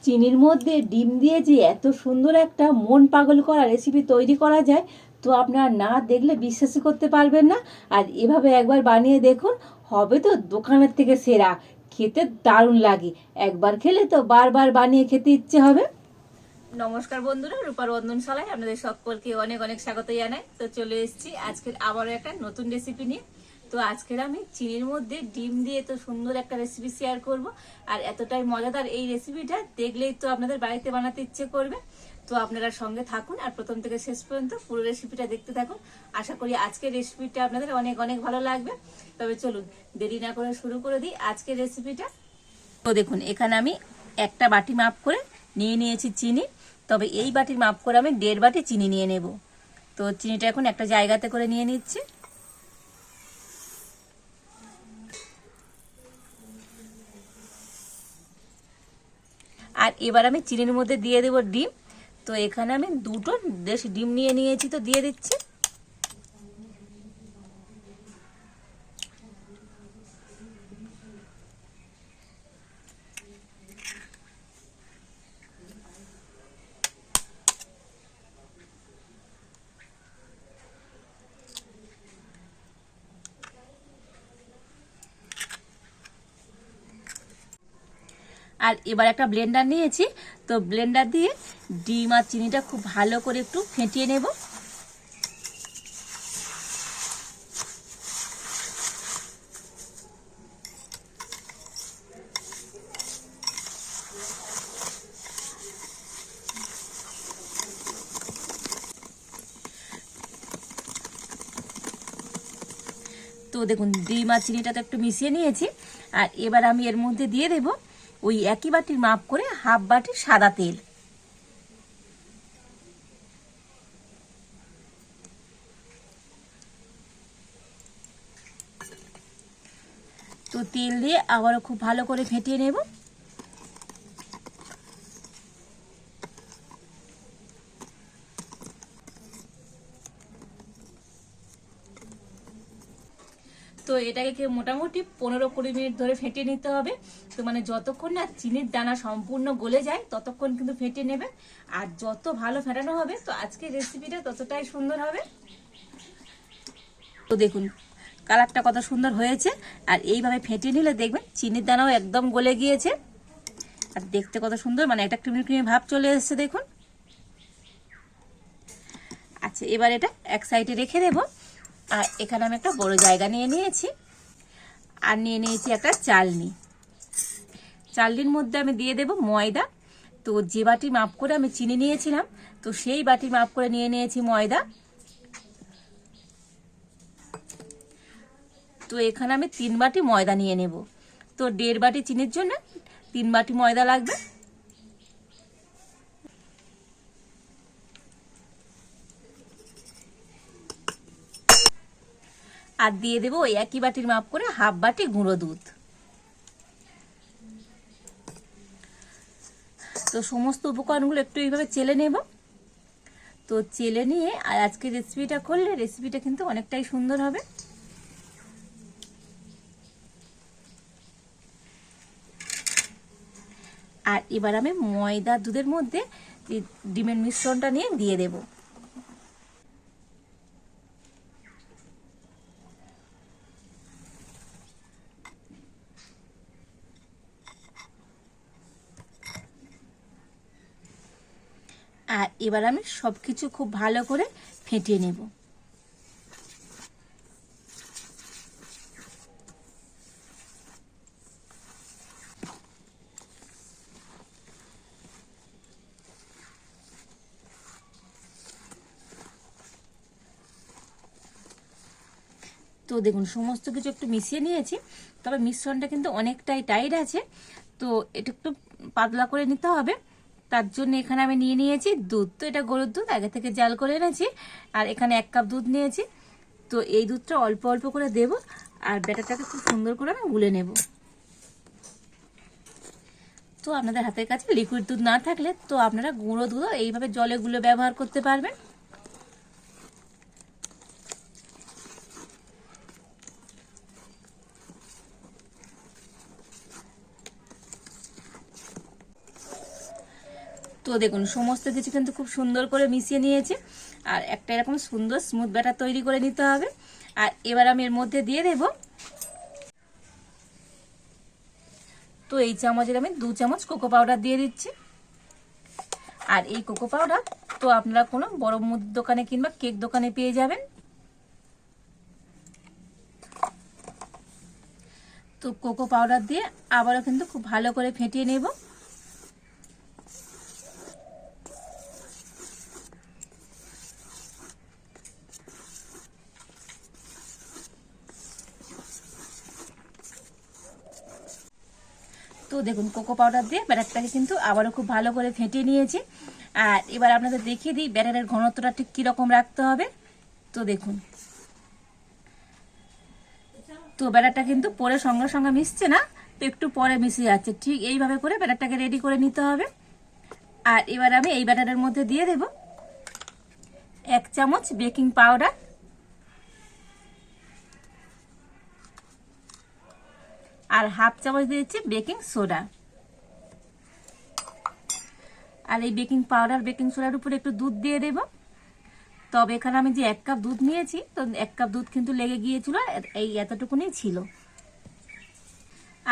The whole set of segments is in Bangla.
চিনির মধ্যে ডিম দিয়ে যে এত সুন্দর একটা মন পাগল করা রেসিপি তৈরি করা যায়, তো আপনারা না দেখলে বিশ্বাসই করতে পারবেন না। আর এভাবে একবার বানিয়ে দেখুন, হবে তো দোকানের থেকে সেরা। খেতে দারুণ লাগে, একবার খেলে তো বারবার বানিয়ে খেতে ইচ্ছে হবে। নমস্কার বন্ধুরা, রূপার রন্ধনশালায় আপনাদের সকলকে অনেক অনেক স্বাগত জানাই। তো চলে এসেছি আজকের আবারও একটা নতুন রেসিপি নিয়ে। তো আজকের আমি চিনির মধ্যে ডিম দিয়ে তো সুন্দর একটা রেসিপি শেয়ার করব। আর এতটাই মজাদার এই রেসিপিটা দেখলেই তো আপনাদের বাড়িতে বানাতে ইচ্ছে করবে। তো আপনারা সঙ্গে থাকুন আর প্রথম থেকে শেষ পর্যন্ত পুরো রেসিপিটা দেখতে থাকুন। আশা করি আজকের রেসিপিটা আপনাদের অনেক অনেক ভালো লাগবে। তবে চলুন দেরি না করে শুরু করে দিই আজকের রেসিপিটা। তো দেখুন, এখানে আমি একটা বাটি মাপ করে নিয়ে নিয়েছি চিনি। তবে এই বাটির মাপ করে আমি 1.5 বাটি চিনি নিয়ে নেব। তো চিনিটা এখন একটা জায়গাতে করে নিয়ে নিচ্ছি। আর এবার আমি চিনির মধ্যে দিয়ে দেব ডিম। তো এখানে আমি 2টো দেশি ডিম নিয়ে নিয়েছি, তো দিয়ে দিচ্ছি। আর এবার একটা ব্লেন্ডার নিয়েছি, তো ব্লেন্ডার দিয়ে ডিম আর চিনিটা খুব ভালো করে একটু ফেটিয়ে নেব। তো দেখুন, ডিম আর চিনিটা তো একটু মিশিয়ে নিয়েছি। আর এবার আমি এর মধ্যে দিয়ে দেব ওই একই বাটির মাপ করে 1/2 বাটি সাদা তেল। তো তেল দিয়ে আবারও খুব ভালো করে ফেটিয়ে নেব। তো এটাকে মোটামুটি 15-20 মিনিট ধরে ফেটিয়ে নিতে হবে। তো মানে যতক্ষণ না চিনির দানা সম্পূর্ণ গলে যায় ততক্ষণ কিন্তু ফেটিয়ে নেবে। আর যত ভালো ফেটানো হবে তো আজকের রেসিপিটা ততটাই সুন্দর হবে। তো দেখুন, কালারটা কত সুন্দর হয়েছে। আর এইভাবে ফেটিয়ে নিলে দেখবেন চিনির দানাও একদম গলে গিয়েছে। আর দেখতে কত সুন্দর, মানে একটা ক্রিমি ক্রিমি ভাব চলে এসেছে দেখুন। আচ্ছা, এবার এটা এক সাইডে রেখে দেব। আর এখানে আমি একটা বড় জায়গা নিয়ে নিয়েছি। আর নিয়ে নিয়েছি একটা চালনি। চালনির মধ্যে আমি দিয়ে দেব ময়দা। তো যে বাটি মাপ করে আমি চিনি নিয়েছিলাম, তো সেই বাটি মাপ করে নিয়ে নিয়েছি ময়দা। তো এখানে আমি 3 বাটি ময়দা নিয়ে নেব। তো 1.5 বাটি চিনির জন্য 3 বাটি ময়দা লাগবে। আর দিয়ে দেবো ওই একই বাটির মাপ করে 1/2 বাটি গুঁড়ো দুধ। তো সমস্ত উপকরণগুলো একটু এইভাবে চেলে নেব। তো চেলে নিয়ে আর আজকে রেসিপিটা করলে রেসিপিটা কিন্তু অনেকটাই সুন্দর হবে। আর এবার আমি ময়দা দুধের মধ্যে ডিমের মিশ্রণটা নিয়ে দিয়ে দেব। আর এবার আমি সবকিছু খুব ভালো করে ফেটিয়ে নেব। তো দেখুন, সমস্ত কিছু একটু মিশিয়ে নিয়েছি। তবে মিশ্রণটা কিন্তু অনেকটাই টাইট আছে, তো এটা একটু পাতলা করে নিতে হবে। তার জন্য এখানে আমি নিয়ে নিয়েছি দুধ। তো এটা গরুর দুধ, আগে থেকে জাল করে এনেছি। আর এখানে 1 কাপ দুধ নিয়েছি। তো এই দুধটা অল্প অল্প করে দেব। আর ব্যাটারটাকে খুব সুন্দর করে আমি গুলে নেব। তো আপনাদের হাতের কাছে লিকুইড দুধ না থাকলে তো আপনারা গুঁড়ো দুধও এইভাবে জলে গুলে ব্যবহার করতে পারবেন। তো দেখুন সমস্ত কিছু কিন্তু খুব সুন্দর করে মিশিয়ে নিয়েছে, আর একটা এরকম সুন্দর স্মুথ ব্যাটার তৈরি করে নিতে হবে। আর এবার আমি এর মধ্যে দিয়ে দেব, তো এই চামচের আমি 2 চামচ কোকো পাউডার দিয়ে দিচ্ছি। আর এই কোকো পাউডার তো আপনারা কোনো বড় মুদির দোকানে কিংবা কেক দোকানে পেয়ে যাবেন। তো কোকো পাউডার দিয়ে আবারও কিন্তু খুব ভালো করে ফেটিয়ে নেব। তো দেখুন কোকো পাউডার দিয়ে ব্যাটারটাকে কিন্তু আবারও খুব ভালো করে ফেটিয়ে নিয়েছি। আর এবার আপনাদের দেখিয়ে দিই ব্যাটারের ঘনত্বটা ঠিক কীরকম রাখতে হবে। তো দেখুন, তো ব্যাটারটা কিন্তু পরে সঙ্গে সঙ্গে মিশছে না, তো একটু পরে মিশে যাচ্ছে। ঠিক এইভাবে করে ব্যাটারটাকে রেডি করে নিতে হবে। আর এবার আমি এই ব্যাটারের মধ্যে দিয়ে দেব 1 চামচ বেকিং পাউডার, আর হাফ চামচ দিয়েছি বেকিং সোডা। আর এই বেকিং পাউডার বেকিং সোডার উপরে একটু দুধ দিয়ে দেব। তবে এখানে আমি যে 1 কাপ দুধ নিয়েছি, তো 1 কাপ দুধ কিন্তু লেগে গিয়েছিল, এই এতটুকুনি ছিল।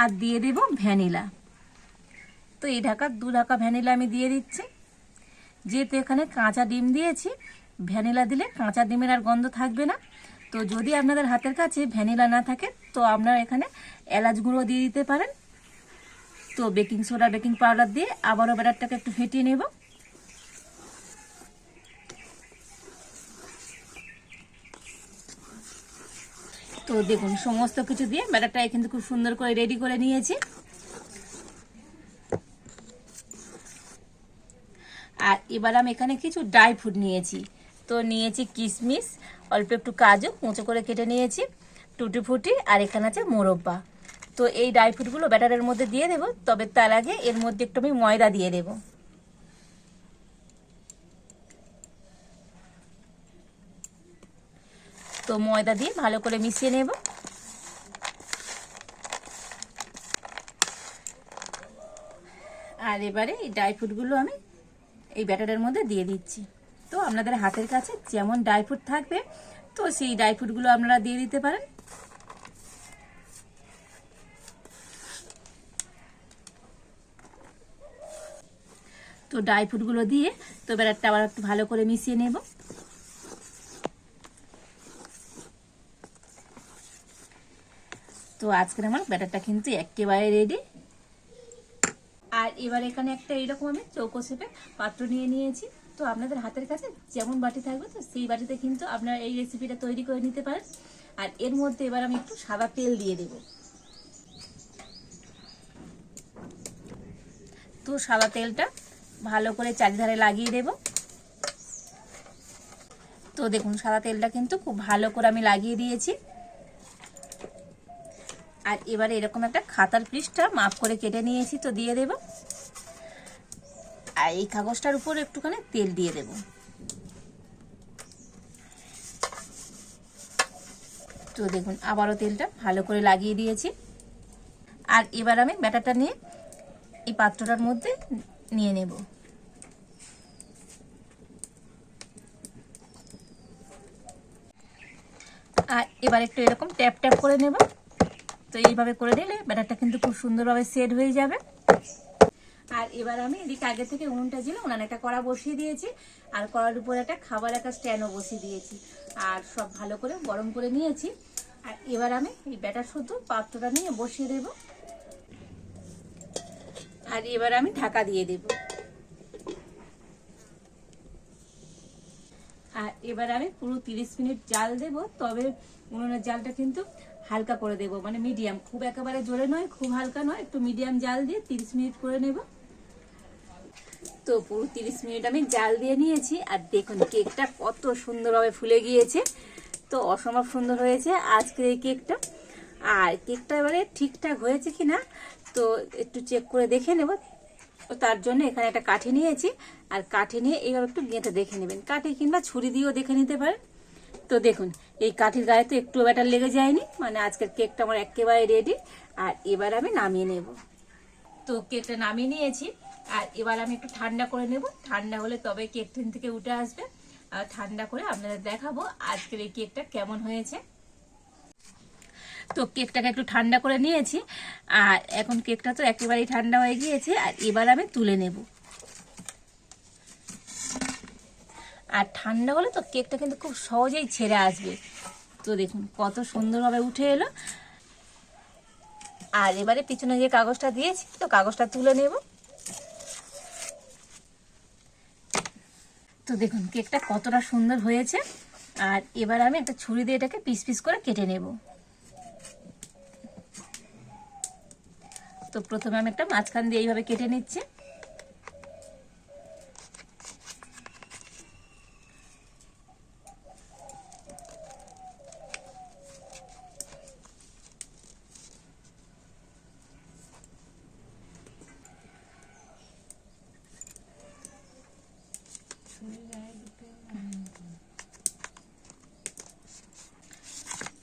আর দিয়ে দেব ভ্যানিলা। তো এই 2 ঢাকা ভ্যানিলা আমি দিয়ে দিচ্ছি। যেহেতু এখানে কাঁচা ডিম দিয়েছি, ভ্যানিলা দিলে কাঁচা ডিমের আর গন্ধ থাকবে না। তো যদি আপনাদের হাতের কাছে ভ্যানিলা না থাকে, তো আপনারা এখানে এলাচ গুঁড়ো দিয়ে দিতে পারেন। তো বেকিং সোডা বেকিং পাউডার দিয়ে আবারও ব্যাটারটাকে একটু ফেটিয়ে নেব। তো দেখুন সমস্ত কিছু দিয়ে ব্যাটারটা কিন্তু খুব সুন্দর করে রেডি করে নিয়েছি। আর এবার আমি এখানে কিছু ড্রাই ফ্রুট নিয়েছি। তো নিয়েছি কিশমিশ, অল্প একটু কাজু কুঁচো করে কেটে নিয়েছি, টুটি ফুটি, আর এখানে আছে মোরব্বা। তো এই ড্রাই ফ্রুটগুলো ব্যাটারের মধ্যে দিয়ে দেব। তবে তার আগে এর মধ্যে একটু আমি ময়দা দিয়ে দেব। তো ময়দা দিয়ে ভালো করে মিশিয়ে নেব। আর এবারে এই ড্রাই ফ্রুটগুলো আমি এই ব্যাটারের মধ্যে দিয়ে দিচ্ছি। তো আপনাদের হাতের কাছে যেমন ড্রাই ফ্রুট থাকবে, তো সেই ড্রাই ফ্রুটগুলো আপনারা দিয়ে দিতে পারেন। তো ড্রাই ফ্রুটগুলো দিয়ে তো ব্যাটারটা আবার একটু ভালো করে মিশিয়ে নেব। তো আজকের আমার ব্যাটারটা কিন্তু একেবারে রেডি। আর এবার এখানে একটা এইরকম আমি চৌকো শেপে পাত্র নিয়ে নিয়েছি। তো আপনাদের হাতের কাছে যেমন বাটি থাকবে, তো সেই বাটিতে কিন্তু আপনারা এই রেসিপিটা তৈরি করে নিতে পারেন। আর এর মধ্যে এবার আমি একটু সাদা তেল দিয়ে দেব। তো সাদা তেলটা ভালো করে চারিধারে লাগিয়ে দেব। তো দেখুন সাদা তেলটা কিন্তু খুব ভালো করে আমি লাগিয়ে দিয়েছি। আর এবারে এরকম একটা খাতার পৃষ্ঠা মাপ করে কেটে নিয়েছি, তো দিয়ে দেব। আর এই কাগজটার উপর একটুখানি তেল দিয়ে দেব। তো দেখুন আবারও তেলটা ভালো করে লাগিয়ে দিয়েছি। আর এবার আমি ব্যাটারটা নিয়ে এই পাত্রটার মধ্যে নিয়ে নেব। আর এবার একটু এরকম ট্যাপ ট্যাপ করে নেব। তো এইভাবে করে নিলে ব্যাটারটা কিন্তু খুব সুন্দরভাবে সেট হয়ে যাবে। আর এবার আমি এদিকে আগে থেকে উনুনটা ছিল, উনানে একটা কড়া বসিয়ে দিয়েছি। আর কড়ার উপরে একটা খাবার একটা স্ট্যান্ডও বসিয়ে দিয়েছি। আর সব ভালো করে গরম করে নিয়েছি। আর এবার আমি এই ব্যাটার শুদ্ধ পাত্রটা নিয়ে বসিয়ে দেব। আর এবার আমি ঢাকা দিয়ে দেব। আর এবার আমি পুরো 30 মিনিট জাল দেব। তবে উনুনের জালটা কিন্তু হালকা করে দেব, মানে মিডিয়াম, খুব একেবারে জোরে নয় খুব হালকা নয়, একটু মিডিয়াম জাল দিয়ে 30 মিনিট করে নেব। তো পুরো 30 মিনিট আমি জাল দিয়ে নিয়েছি। আর দেখুন কেকটা কত সুন্দরভাবে ফুলে গিয়েছে। তো অসম্ভব সুন্দর হয়েছে আজকের এই কেকটা। আর কেকটা এবারে ঠিকঠাক হয়েছে কিনা তো একটু চেক করে দেখে নেব। তো তার জন্য এখানে একটা কাঠি নিয়েছি। আর কাঠি নিয়ে এইভাবে একটু গেঁথে দেখে নেবেন, কাঠি কিংবা ছুরি দিয়েও দেখে নিতে পারেন। তো দেখুন এই কাঠির গায়ে তো একটু ব্যাটার লেগে যায়নি, মানে আজকের কেকটা আমার একেবারে রেডি। আর এবার আমি নামিয়ে নেব। তো কেকটা নামিয়ে নিয়েছি। আর এবার আমি একটু ঠান্ডা করে নেব, ঠান্ডা হলে তবে কেক টিন থেকে উঠে আসবে। আর ঠান্ডা করে আপনাদের দেখাবো আজকের এই কেকটা কেমন হয়েছে। তো কেকটাকে একটু ঠান্ডা করে নিয়েছি, আর এখন কেকটা তো একেবারেই ঠান্ডা হয়ে গিয়েছে। আর এবার আমি তুলে নেব। আর ঠান্ডা হলে তো কেকটা কিন্তু খুব সহজেই ছেড়ে আসবে। তো দেখুন কত সুন্দরভাবে উঠে এলো। আর এবারে পিছনে যে কাগজটা দিয়েছি, তো কাগজটা তুলে নেব। তো দেখুন কেকটা কতটা সুন্দর হয়েছে। আর এবার আমি একটা ছুরি দিয়ে এটাকে পিস পিস করে কেটে নেব। তো প্রথমে আমি একটা মাঝখান দিয়ে এইভাবে কেটে নিচ্ছি।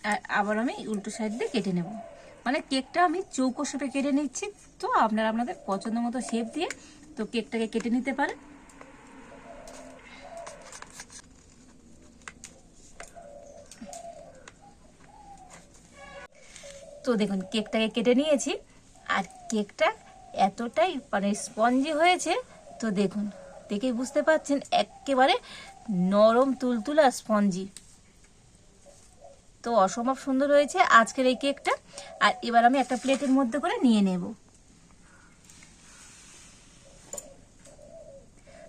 আর আবার আমি উল্টো সাইড দিয়ে কেটে নেব। মানে কেকটা আমি চৌকো শেপে কেটে নিচ্ছি। তো আপনারা আপনাদের পছন্দ মতো শেপ দিয়ে তো কেকটাকে কেটে নিতে পারেন। তো দেখুন কেকটাকে কেটে নিয়েছি। আর কেকটা এতটাই মানে স্পঞ্জি হয়েছে, তো দেখুন দেখেই বুঝতে পারছেন একেবারে নরম তুলতুলা স্পঞ্জি। তো অসম্ভব সুন্দর হয়েছে আজকের এই কেকটা। আর এবার আমি একটা প্লেটের মধ্যে করে নিয়ে নেব।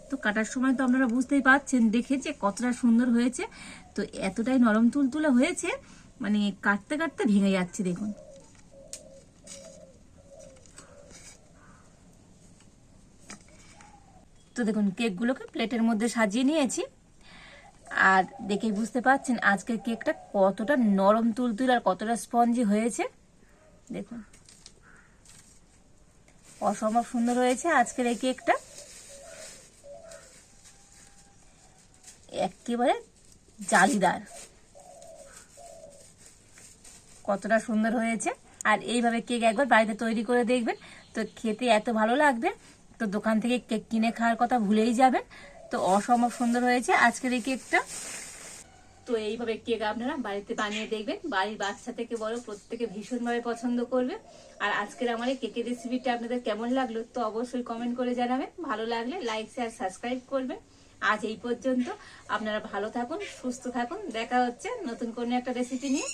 তো কাটার সময় তো আপনারা বুঝতেই পারছেন দেখে যে কতটা সুন্দর হয়েছে। তো এতটাই নরম তুলতুলা হয়েছে, মানে কাটতে কাটতে ভেঙে যাচ্ছে দেখুন। তো দেখুন কেকগুলোকে প্লেটের মধ্যে সাজিয়ে নিয়েছি। আর দেখেই বুঝতে পারছেন আজকের কেকটা কতটা নরম তুলতুল আর কতটা স্পঞ্জি হয়েছে। দেখুন অসম্ভব সুন্দর হয়েছে আজকের এই কেকটা, একেবারে জালিদার, কতটা সুন্দর হয়েছে। আর এইভাবে কেক একবার বাড়িতে তৈরি করে দেখবেন, তো খেতে এত ভালো লাগবে। তো দোকান থেকে কেক কিনে খাওয়ার কথা ভুলেই যাবেন। তো অসম্ভব সুন্দর হয়েছে আজকের এই কেকটা। তো এইভাবে কেক আপনারা বাড়িতে বানিয়ে দেখবেন, বাড়ির বাচ্চা থেকে বড় প্রত্যেকে ভীষণভাবে পছন্দ করবে। আর আজকের আমার এই কেকের রেসিপিটা আপনাদের কেমন লাগলো তো অবশ্যই কমেন্ট করে জানাবেন। ভালো লাগলে লাইক শেয়ার সাবস্ক্রাইব করবেন। আজ এই পর্যন্ত, আপনারা ভালো থাকুন, সুস্থ থাকুন। দেখা হচ্ছে নতুন কোনো একটা রেসিপি নিয়ে।